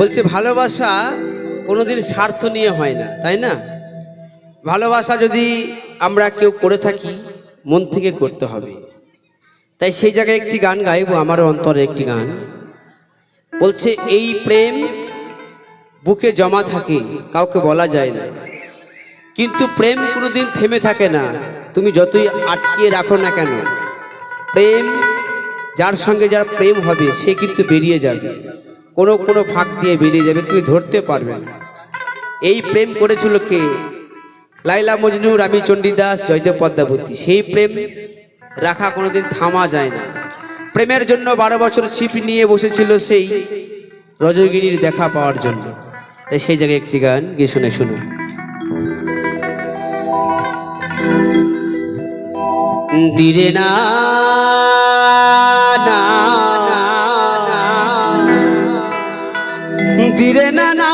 বলছে ভালোবাসা কোনোদিন স্বার্থ নিয়ে হয় না, তাই না? ভালোবাসা যদি আমরা কেউ করে থাকি মন থেকে করতে হবে। তাই সেই জায়গায় একটি গান গাইবো, আমারও অন্তরে একটি গান। বলছে এই প্রেম বুকে জমা থাকে, কাউকে বলা যায় না, কিন্তু প্রেম কোনোদিন থেমে থাকে না, তুমি যতই আটকিয়ে রাখো না কেন। প্রেম যার সঙ্গে যার প্রেম হবে সে কিন্তু বেরিয়ে যাবে, কোনো কোনো ফাঁক দিয়ে বেরিয়ে যাবে, তুমি ধরতে পারবে না। এই প্রেম করেছিল কে? লাইলা মজনু, রামি চণ্ডীদাস, জয়দেব পদ্মাবতী। সেই প্রেম রাখা কোনোদিন থামা যায় না। প্রেমের জন্য 12 বছর ছিপ নিয়ে বসেছিল সেই রজগিনীর দেখা পাওয়ার জন্য। তাই সেই জায়গায় একটি গান গিয়ে শুনে শুনুন। দিরে না দিরে না না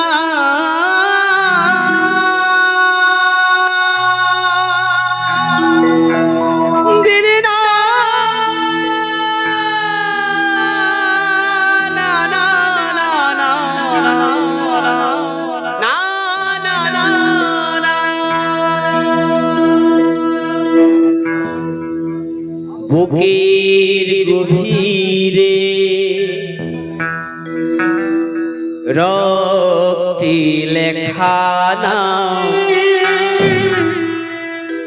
বুকের গভীরে রক্তে লেখা নাম,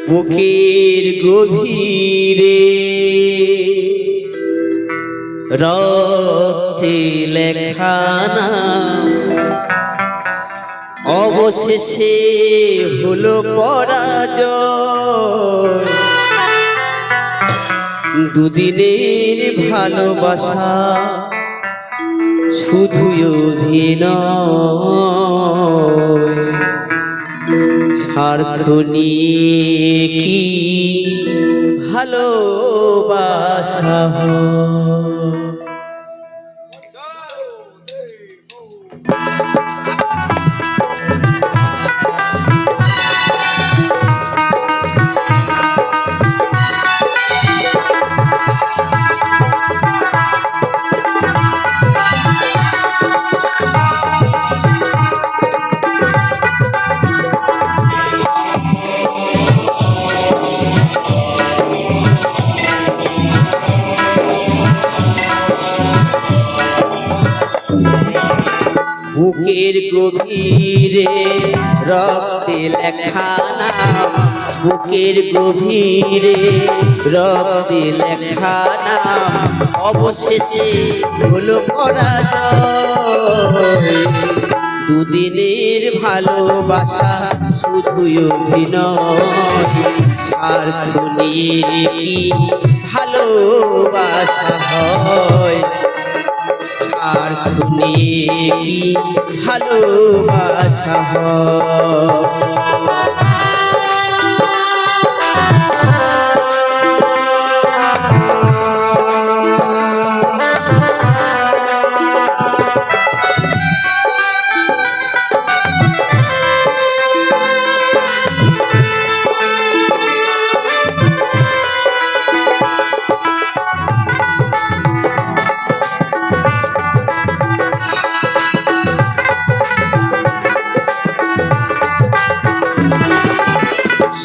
বুকের গভীরে রক্তে লেখা নাম, অবশেষে হলো পরাজয়। দুদিনের ভালোবাসা শুধুই অভিনয়, স্বার্থ নিয়ে কি ভালোবাসা হয়? বুকের গভীরে রক্তে লেখা নাম, বুকের গভীরে রক্তে লেখা নাম, অবশেষে হলো পরাজয়। দুদিনের ভালোবাসা শুধুই অভিনয়, স্বার্থ নিয়ে কি ভালোবাসা হয়? স্বার্থ নিয়ে কি ভালোবাসা হয়?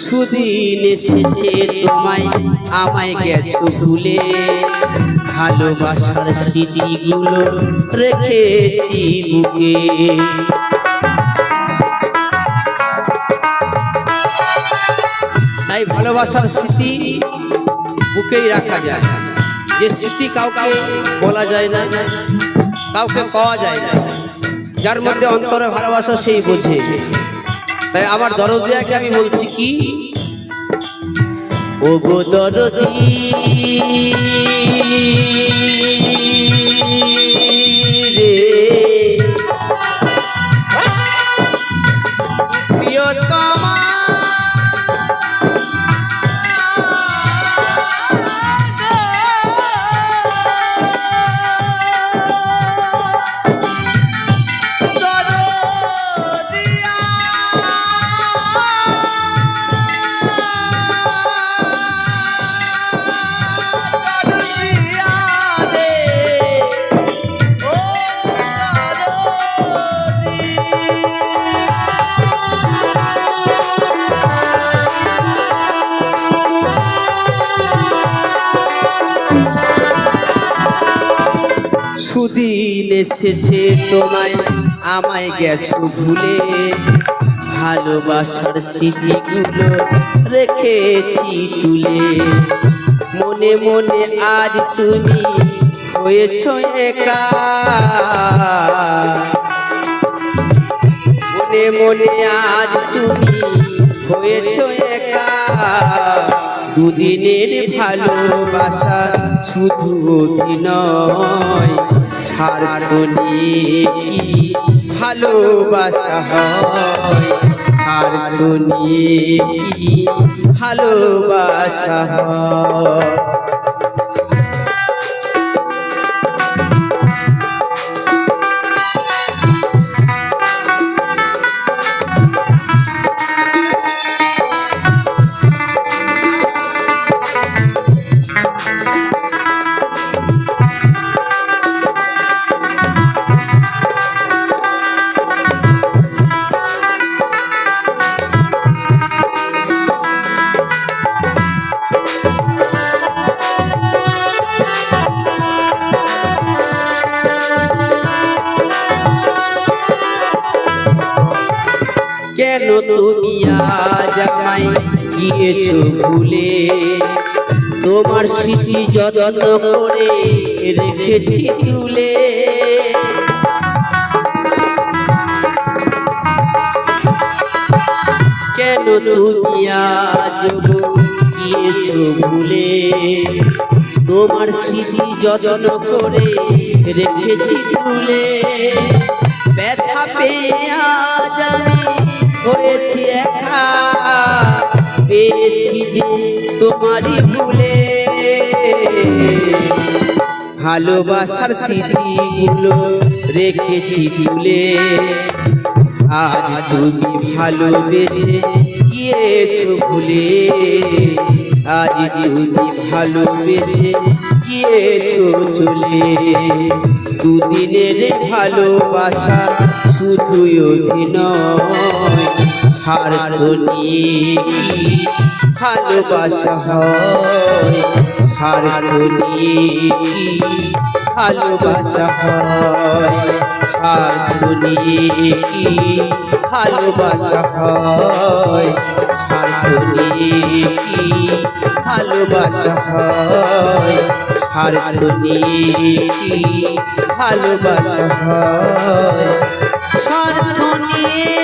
সুদিন এসেছে তোমায় আমায় গেছো ভুলে, ভালোবাসার স্মৃতিগুলো রেখেছি বুকে। তাই ভালোবাসার স্মৃতি বুকেই রাখা যায়, যে স্মৃতি কাউকে বলা যায় না, কাউকে পাওয়া যায় না, যার মধ্যে অন্তরে ভালোবাসা সেই বোঝে। তাই আমার দরদিয়াকে আমি বলছি কি, ও গো দরদি রে, প্রিয়তমা সুদিন এসেছে তোমায় আমায় গেছো ভুলে, ভালোবাসার স্মৃতিগুলো রেখেছি তুলে। মনে মনে আজ তুমি হয়েছো একা, মনে মনে আজ তুমি হয়েছো একা। দুদিনের ভালোবাসা শুধু অভিনয়, স্বার্থ নিয়ে কি ভালোবাসা হয়, স্বার্থ নিয়ে কি ভালোবাসা হয়। কেন তুমি আজ আমায় গিয়েছো ভুলে, তোমার স্মৃতি যত্ন করে রেখেছি তুলে। কেন তুমি আজ গিয়েছো ভুলে, তোমার স্মৃতি যত্ন করে রেখেছি তুলে। ব্যথা পেয়ে আজ আমি হয়েছি একা, পেয়েছি যে তোমারই ভুলে। ভালোবাসার স্মৃতিগুলো রেখেছি তুলে, আজ তুমি ভালোবেসে গিয়েছো ভুলে, আজ তুমি ভালোবেসে গিয়েছো চলে। দুদিনের ভালোবাসা শুধু অভিনয়, স্বার্থ নিয়ে কি ভালোবাসা হয়, স্বার্থ নিয়ে কি ভালোবাসা হয়, স্বার্থ নিয়ে কি ভালোবাসা হয়, স্বার্থ নিয়ে কি ভালোবাসা হয়, স্বার্থ নিয়ে কি ভালোবাসা হয়, স্বার্থ নিয়ে